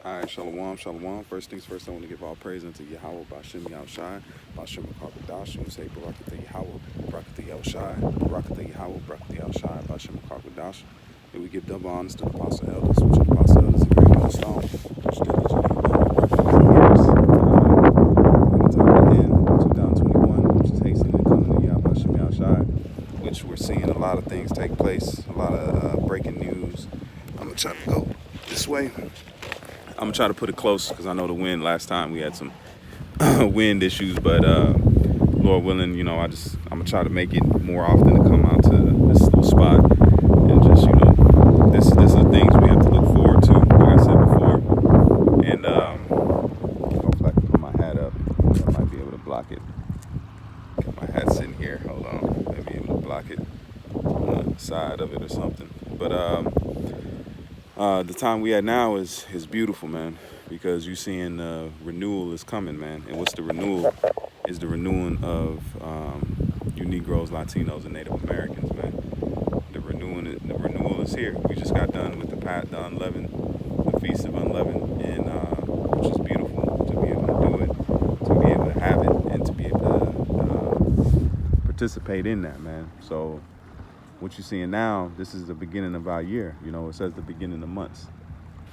All right, shalom, shalom. First things first, I want to give all praise unto Yahweh, Bashem Yahushai, Bashem Makabadash, and say Barakatah Yahweh, Barakatah Yahushai, Barakatah Yahweh, Barakatah Yahushai, Bashem Makabadash. And we give double honors to the apostle elders, which are the apostle elders of Great Millstone, which diligently years. At the time of the end, 2021, which is hastening and coming to Yahweh, Bashem Yahushai, which we're seeing a lot of things take place, a lot of breaking news. I'm going to try to go this way. I'm gonna try to put it close because I know the wind. Last time we had some wind issues, but Lord willing, I'm gonna try to make it more often to come out to this little spot and just this are things we have to look forward to. Like I said before, and hopefully I can put my hat up. I might be able to block it. Got my hat sitting here. Hold on, maybe able to block it on the side of it or something. But the time we at now is beautiful, man, because you're seeing renewal is coming, man. And what's the renewal? Is the renewing of you Negroes, Latinos, and Native Americans, man. The renewal is here. We just got done with the unleavened, the feast of unleavened, and which is beautiful to be able to do it, to be able to have it, and to be able to participate in that, man. So what you're seeing now, this is the beginning of our year. It says the beginning of months.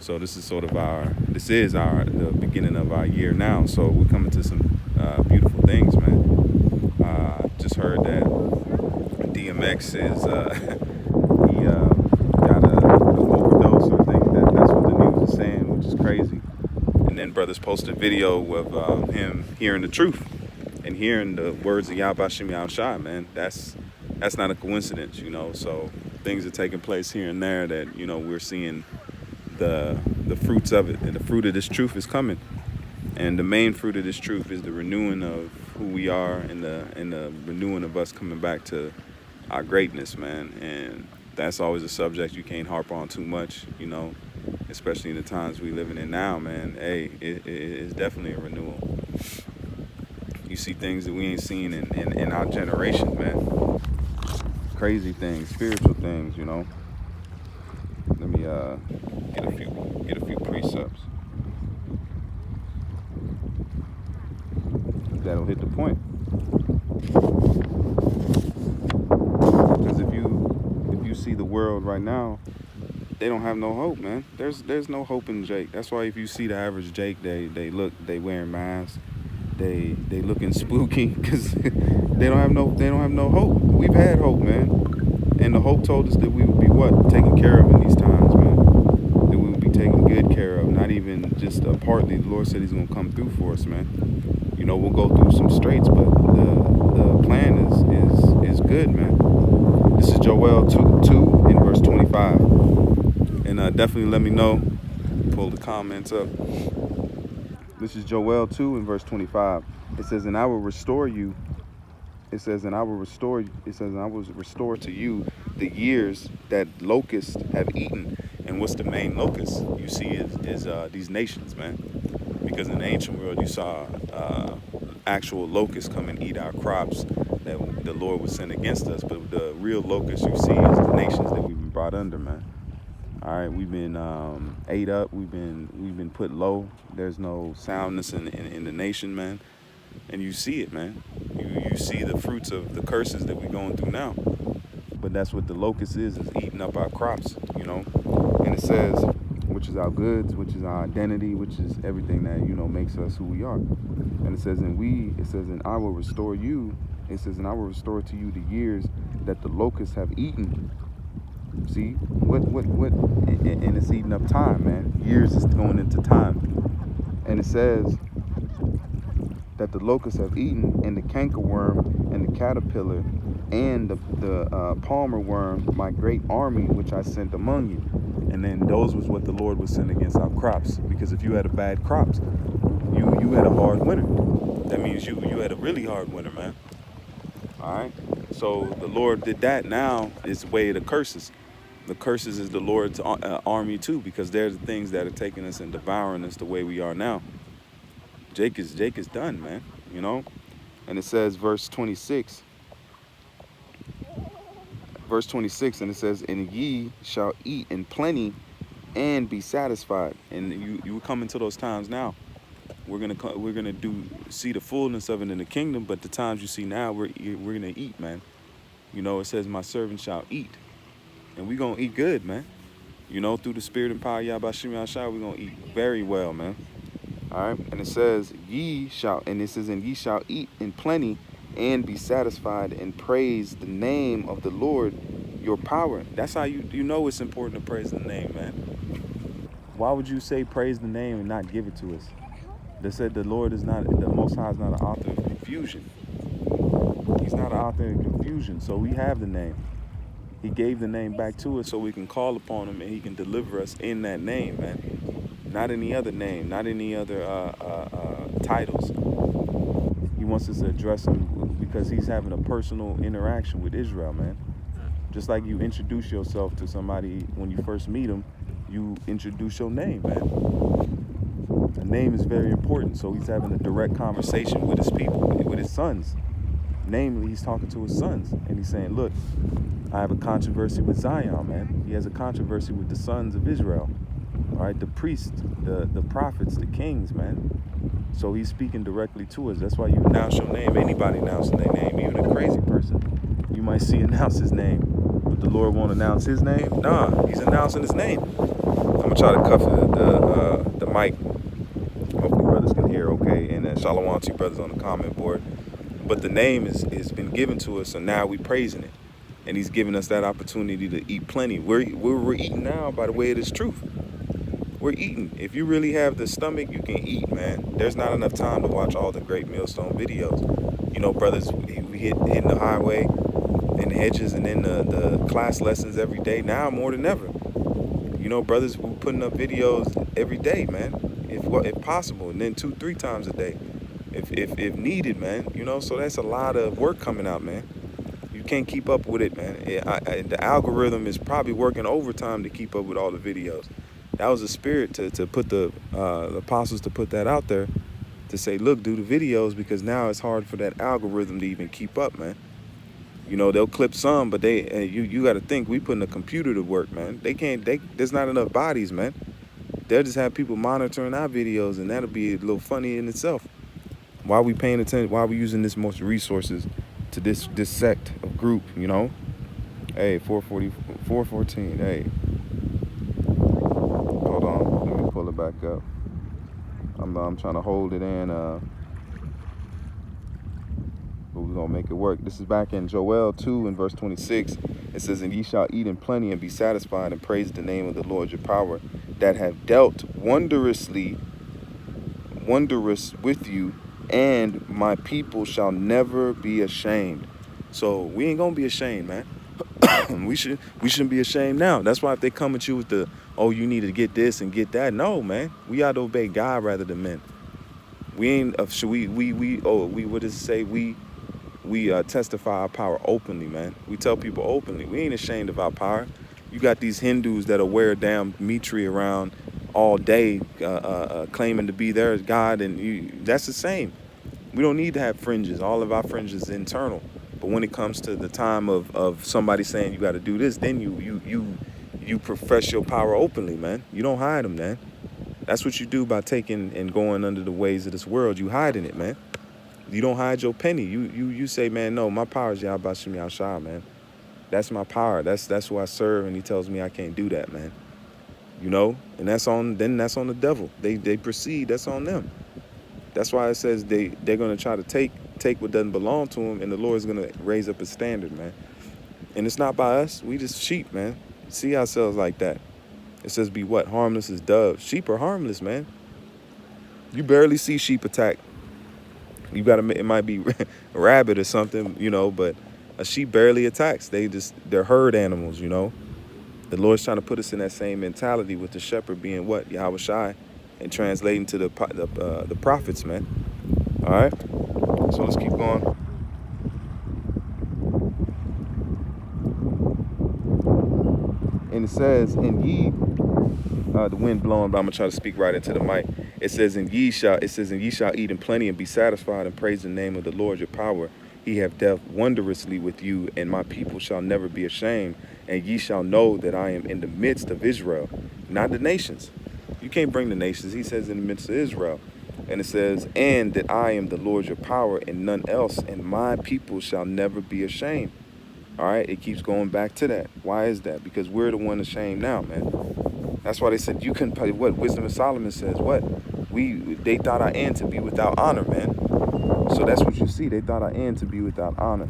So this is sort of the beginning of our year now. So we're coming to some beautiful things, man. Just heard that DMX is he got a overdose. I think that's what the news is saying, which is crazy. And then brothers posted video of him hearing the truth and hearing the words of Yahweh Shem Yahushai, man. That's not a coincidence, So things are taking place here and there that we're seeing the fruits of it, and the fruit of this truth is coming. And the main fruit of this truth is the renewing of who we are, and the renewing of us coming back to our greatness, man. And that's always a subject you can't harp on too much, especially in the times we living in now, man. Hey, it is definitely a renewal. You see things that we ain't seen in our generation, man. Crazy things, spiritual things, Let me get a few precepts that'll hit the point. Because if you see the world right now, they don't have no hope, man. There's no hope in Jake. That's why if you see the average Jake, they wearing masks, they looking spooky because they don't have no hope. We've had hope, man, and the hope told us that we would be taken care of in these times, man. That we would be taken good care of, not even just partly. The Lord said He's gonna come through for us, man. We'll go through some straits, but the plan is good, man. This is Joel 2 in verse 25, and definitely let me know. Pull the comments up. This is Joel 2 in verse 25. It says, and I will restore you. It says, and I will restore to you the years that locusts have eaten. And what's the main locust you see is these nations, man. Because in the ancient world, you saw actual locusts come and eat our crops that the Lord would send against us. But the real locusts you see is the nations that we've been brought under, man. All right, we've been ate up. We've been put low. There's no soundness in the nation, man. And you see it, man. You see the fruits of the curses that we're going through now. But that's what the locust is eating up our crops, And it says, which is our goods, which is our identity, which is everything that, makes us who we are. And it says, and I will restore you. It says, and I will restore to you the years that the locusts have eaten. See, and it's eating up time, man. Years is going into time. And it says that the locusts have eaten, and the cankerworm, and the caterpillar, and the palmer worm, my great army, which I sent among you. And then those was what the Lord would send against our crops. Because if you had a bad crops, you had a hard winter. That means you had a really hard winter, man. All right. So the Lord did that. Now it's way of the curses. The curses is the Lord's army too, because they're the things that are taking us and devouring us the way we are now. Jake is done, man. And it says verse 26, and it says, and ye shall eat in plenty and be satisfied. And you come into those times now. We're gonna see the fullness of it in the kingdom. But the times you see now, we're gonna eat, man. You know, it says, "My servant shall eat," and we gonna eat good, man. You know, through the spirit and power, Yahbashim Yahshua, we're gonna eat very well, man. All right, and it says, "Ye shall," and it says, "And ye shall eat in plenty, and be satisfied, and praise the name of the Lord, your power." That's how you know it's important to praise the name, man. Why would you say praise the name and not give it to us? They said the Most High is not an author of confusion. He's not an author of confusion, so we have the name. He gave the name back to us so we can call upon him and he can deliver us in that name, man. Not any other name, not any other titles. He wants us to address him because he's having a personal interaction with Israel, man. Just like you introduce yourself to somebody when you first meet them, you introduce your name, man. The name is very important, so he's having a direct conversation with his people, with his sons. Namely, he's talking to his sons, and he's saying, look, I have a controversy with Zion, man. He has a controversy with the sons of Israel, all right? The priests, the prophets, the kings, man. So he's speaking directly to us. That's why you announce your name. Anybody announcing their name, even a crazy person, you might see announce his name. But the Lord won't announce his name? Nah, he's announcing his name. I'm going to try to cuff the mic. Hopefully brothers can hear okay. And shalom to you brothers on the comment board. But the name is been given to us, so now we praising it. And he's giving us that opportunity to eat plenty. We're eating now by the way it is truth. We're eating. If you really have the stomach, you can eat, man. There's not enough time to watch all the great Millstone videos. You know, brothers, we hitting the highway, in the hedges, and in the class lessons every day. Now more than ever. You know, brothers, we're putting up videos every day, man. If possible, and then 2-3 times a day. If needed, man. You know, so that's a lot of work coming out, man. You can't keep up with it, man. The algorithm is probably working overtime to keep up with all the videos. That was the spirit to put the apostles to put that out there, to say, look, do the videos, because now it's hard for that algorithm to even keep up, man. You know, they'll clip some, but you got to think, we putting a computer to work, man. There's not enough bodies, man. They'll just have people monitoring our videos, and that'll be a little funny in itself. Why are we paying attention? Why are we using this most resources to this sect of group, you know? Hey, 414, hey. Hold on, let me pull it back up. I'm trying to hold it in, but we're going to make it work. This is back in Joel 2 and verse 26. It says, "And ye shall eat in plenty and be satisfied, and praise the name of the Lord your power, that have dealt wondrous with you, and my people shall never be ashamed." So we ain't gonna be ashamed, man. we shouldn't be ashamed now. That's why if they come at you with the, oh, you need to get this and get that, no, man. We ought to obey God rather than men. We ain't what does it say? We testify our power openly, man. We tell people openly. We ain't ashamed of our power. You got these Hindus that'll wear a damn mitri around all day, claiming to be their God, and that's the same. We don't need to have fringes. All of our fringes is internal. But when it comes to the time of somebody saying you got to do this, then you profess your power openly, man. You don't hide them, man. That's what you do by taking and going under the ways of this world. You hiding it, man. You don't hide your penny. You say, man, no, my power is Yahbashim Yahshua, man. That's my power. That's who I serve, and he tells me I can't do that, man. You know, and that's on the devil. They proceed. That's on them. That's why it says they're gonna try to take what doesn't belong to them, and the Lord's gonna raise up a standard, man. And it's not by us. We just sheep, man. See ourselves like that. It says, be what? Harmless as doves. Sheep are harmless, man. You barely see sheep attack. It might be a rabbit or something, you know, but a sheep barely attacks. They're herd animals, you know. The Lord's trying to put us in that same mentality, with the shepherd being what? Yahweh Shai, and translating to the prophets, man. All right. So let's keep going. And it says, and ye, the wind blowing, but I'm gonna try to speak right into the mic. It says, and ye shall eat in plenty and be satisfied, and praise the name of the Lord your power. He have dealt wondrously with you, and my people shall never be ashamed. And ye shall know that I am in the midst of Israel. not the nations. You can't bring the nations. He says in the midst of Israel. And it says, and that I am the Lord your power and none else, and my people shall never be ashamed. All right, it keeps going back to that. Why is that? Because we're the one ashamed now, man. That's why they said you couldn't pay. What Wisdom of Solomon says, what? They thought our end to be without honor, man. So that's what you see. They thought our end to be without honor.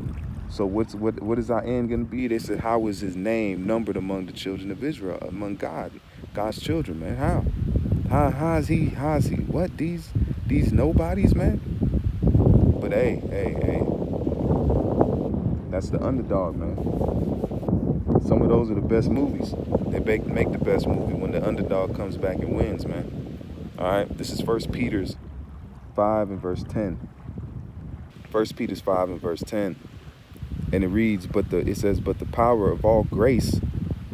So what is our end going to be? They said, how is his name numbered among the children of Israel, among God's children, man? How is he? What these nobodies, man? But hey, that's the underdog, man. Some of those are the best movies. They make the best movie when the underdog comes back and wins, man. All right, this is 1 Peter's 5 and verse 10. 1 Peter's 5 and verse 10. And it reads, it says, but the power of all grace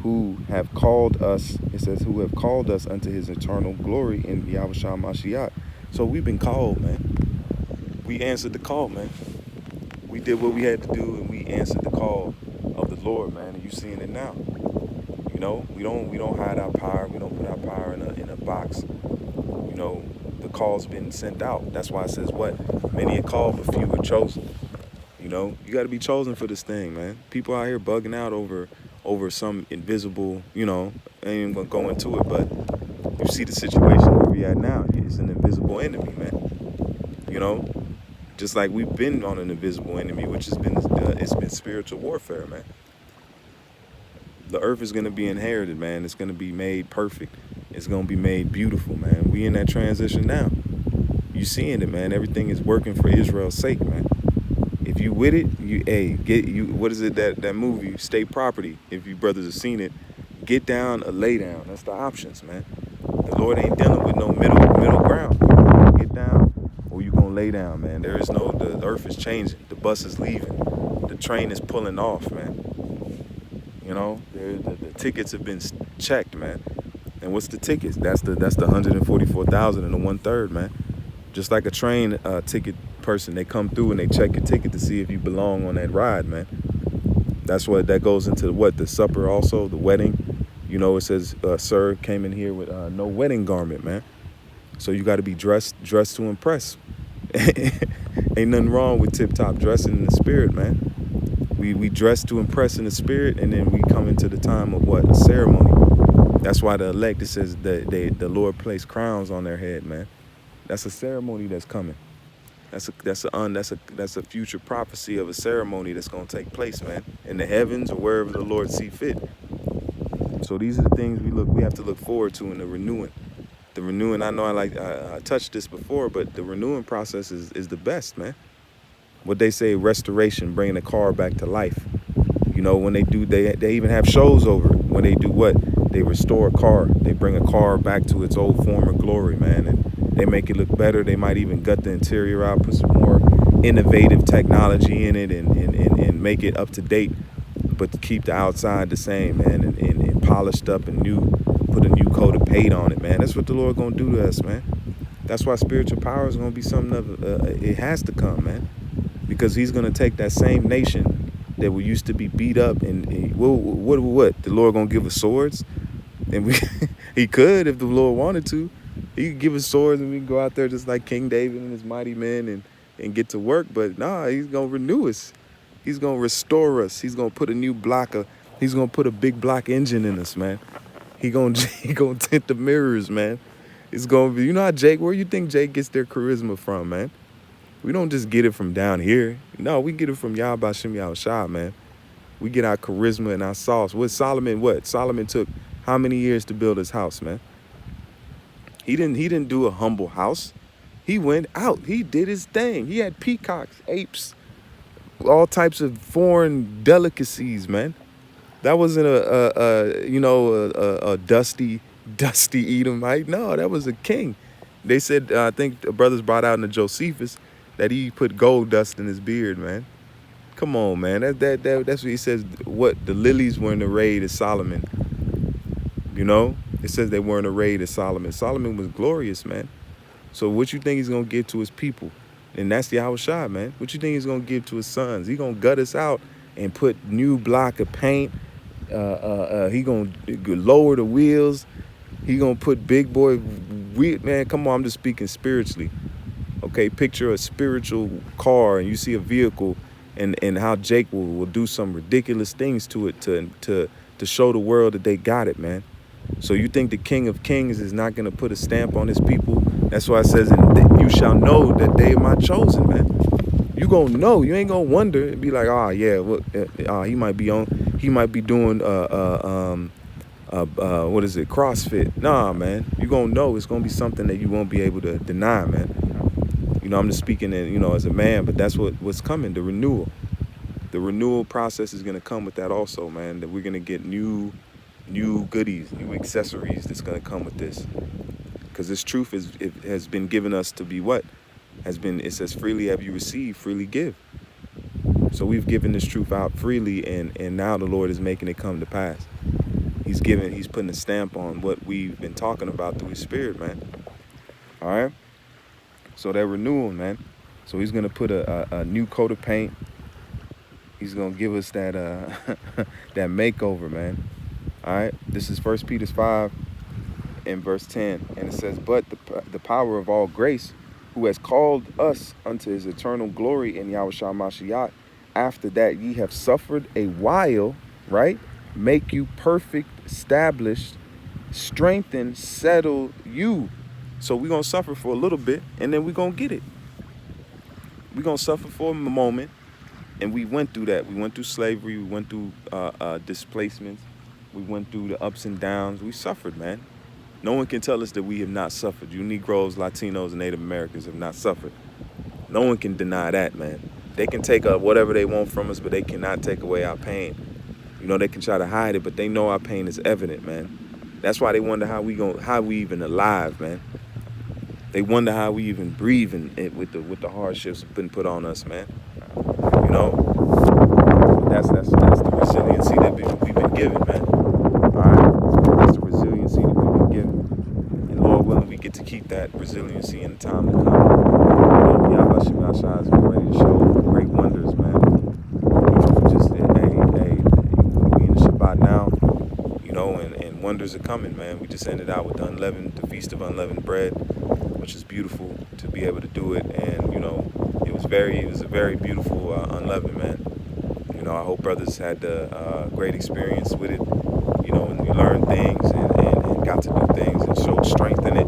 who have called us, it says, who have called us unto his eternal glory in Yahushua Mashiach. So we've been called, man. We answered the call, man. We did what we had to do, and we answered the call of the Lord, man. And you seeing it now. You know, we don't hide our power. We don't put our power in a box. You know, the call's been sent out. That's why it says what? Many are called, but few are chosen. You know, you got to be chosen for this thing, man. People out here bugging out over some invisible, you know, I ain't even gonna go into it, but you see the situation where we at now. It's an invisible enemy, man. You know, just like we've been on an invisible enemy, which has been it's been spiritual warfare, man. The earth is gonna be inherited, man. It's gonna be made perfect. It's gonna be made beautiful, man. We in that transition now. You seeing it, man. Everything is working for Israel's sake, man. If you with it, what is it that movie, State Property, if you brothers have seen it, get down or lay down. That's the options, man. The Lord ain't dealing with no middle ground. You gonna get down or you gonna lay down, man. There is no, the earth is changing. The bus is leaving. The train is pulling off, man. You know, the tickets have been checked, man. And what's the tickets? That's the 144,000 and the 1/3, man. Just like a train ticket person, they come through and they check your ticket to see if you belong on that ride, man. That's what that goes into the supper also, the wedding. You know, it says, sir came in here with no wedding garment, man. So you got to be dressed to impress. Ain't nothing wrong with tip-top dressing in the spirit, man. We dress to impress in the spirit, and then we come into the time of what? A ceremony. That's why the elect, it says that the Lord placed crowns on their head, man. That's a ceremony that's coming. That's a future prophecy of a ceremony that's gonna take place, man, in the heavens or wherever the Lord see fit. So these are the things we have to look forward to in the renewing. The renewing, I know I touched this before, but the renewing process is the best, man. What they say, restoration, bringing a car back to life. You know, when they do, they even have shows over it. When they do what? They restore a car. They bring a car back to its old former glory, man, and they make it look better. They might even gut the interior out, put some more innovative technology in it, and make it up to date, but to keep the outside the same, man, and polished up and new. Put a new coat of paint on it, man. That's what the Lord gonna do to us, man. That's why spiritual power is gonna be something of it has to come, man, because He's gonna take that same nation that we used to be beat up and what? The Lord gonna give us swords, and He could if the Lord wanted to. He could give us swords and we can go out there just like King David and his mighty men and get to work. But nah, He's gonna renew us. He's gonna restore us. He's gonna put He's gonna put a big block engine in us, man. He gonna tint the mirrors, man. It's gonna be, you know how where you think Jake gets their charisma from, man? We don't just get it from down here. No, we get it from Yahweh Shem Yahushua, man. We get our charisma and our sauce. Solomon took how many years to build his house, man? He didn't do a humble house. He went out. He did his thing. He had peacocks, apes, all types of foreign delicacies, man. That wasn't a dusty Edomite. No, that was a king. They said, I think the brothers brought out in the Josephus that he put gold dust in his beard, man. Come on, man. That's what he says. What the lilies were in array as Solomon. You know, it says they weren't arrayed as Solomon. Solomon was glorious, man. So what you think He's gonna give to His people? And that's the Yahushua, man. What you think He's gonna give to His sons? He gonna gut us out and put new block of paint. He gonna lower the wheels. He gonna put big boy, man, come on, I'm just speaking spiritually. Okay, picture a spiritual car and you see a vehicle and how Jake will do some ridiculous things to it to show the world that they got it, man. So you think the King of Kings is not going to put a stamp on his people? That's why it says, you shall know that they are my chosen, man. You gonna know. You ain't gonna wonder and be like, oh yeah, well, he might be doing what is it, CrossFit. Nah, man, you gonna know. It's gonna be something that you won't be able to deny, man. You know, I'm just speaking as a man, but that's what's coming, the renewal. The renewal process is gonna come with that also, man, that we're gonna get new goodies, new accessories that's gonna come with this. Because this truth has been given us to be what? It says, freely have you received, freely give. So we've given this truth out freely, and now the Lord is making it come to pass. He's putting a stamp on what we've been talking about through his spirit, man. All right? So that renewal, man. So he's going to put a new coat of paint. He's going to give us that that makeover, man. All right? This is 1 Peter 5 and verse 10. And it says, but the power of all grace, who has called us unto his eternal glory in Yahushua Mashiach, after that ye have suffered a while, right? Make you perfect, established, strengthen, settle you. So we're going to suffer for a little bit, and then we're going to get it. We're going to suffer for a moment, and we went through that. We went through slavery. We went through displacements. We went through the ups and downs. We suffered, man. No one can tell us that we have not suffered. You Negroes, Latinos, and Native Americans have not suffered. No one can deny that, man. They can take whatever they want from us, but they cannot take away our pain. You know, they can try to hide it, but they know our pain is evident, man. That's why they wonder how we even alive, man. They wonder how we even breathe with the hardships been put on us, man. You know, that's the resiliency that we've been given, man. All right, that's the resiliency that we've been given, and Lord willing, we get to keep that resiliency in the time to come. Yahweh Shema Shai is ready to show great wonders, man. We in the Shabbat now, you know, and wonders are coming, man. We just ended out with the Feast of Unleavened Bread, which is beautiful to be able to do it. And, you know, it was a very beautiful unleavened, man. You know, I hope brothers had a great experience with it, you know, and you learned things and got to do things and showed strength in it.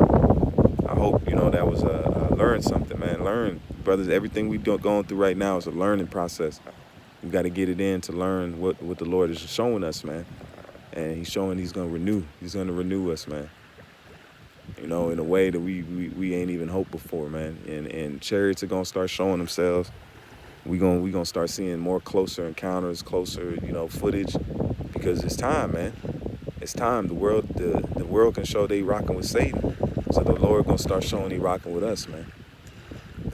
I hope, you know, that was learn something, man. Learn, brothers. Everything we're going through right now is a learning process. We got to get it in to learn what the Lord is showing us, man. And he's showing he's going to renew. He's going to renew us, man. You know, in a way that we ain't even hoped before, man. And chariots are gonna start showing themselves. We gonna start seeing more closer encounters, closer, you know, footage, because it's time, man. It's time. The world can show they rocking with Satan, so the Lord gonna start showing he rocking with us, man.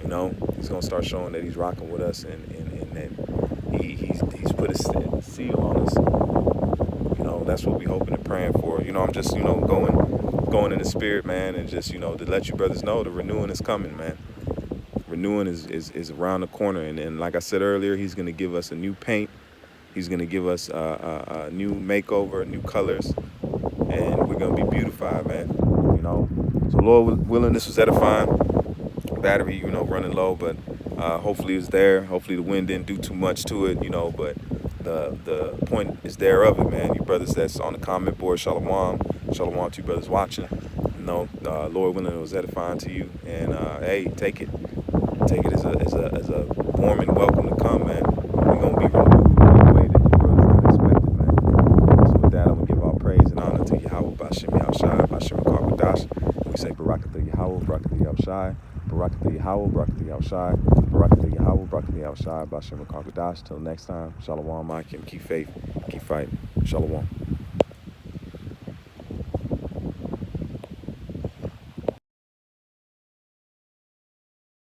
You know, he's gonna start showing that he's rocking with us, and that he's put a seal on us. You know, that's what we hoping and praying for. You know, I'm just, you know, going in the spirit, man, and just, you know, to let you brothers know the renewing is coming, man. Renewing is around the corner, and like I said earlier, he's going to give us a new paint. He's going to give us a new makeover, new colors, and we're going to be beautified, man. You know, so Lord willing, this was edifying. Battery, you know, running low, but hopefully it's there. Hopefully the wind didn't do too much to it, you know, but the point is there of it, man. You brothers that's on the comment board, shalom to you brothers watching. You know, Lord willing, it was edifying to you, and hey, take it as a warm and welcome to come, man. We're gonna be renewed in a way that the world is not expected, man. So with that, I'm gonna give all praise and honor to Yahweh, Bashem Yahushai, Bashem Karkwadash. We say Barakatha Yahweh, Barakatha Yahushai, Barakatha Yahweh, Barakatha Yahushai, Barakatha Yahweh, Barakatha Yahushai, Bashem Karkwadash. Till next time, Shalom, Akim, keep faith, keep fighting. Shalom.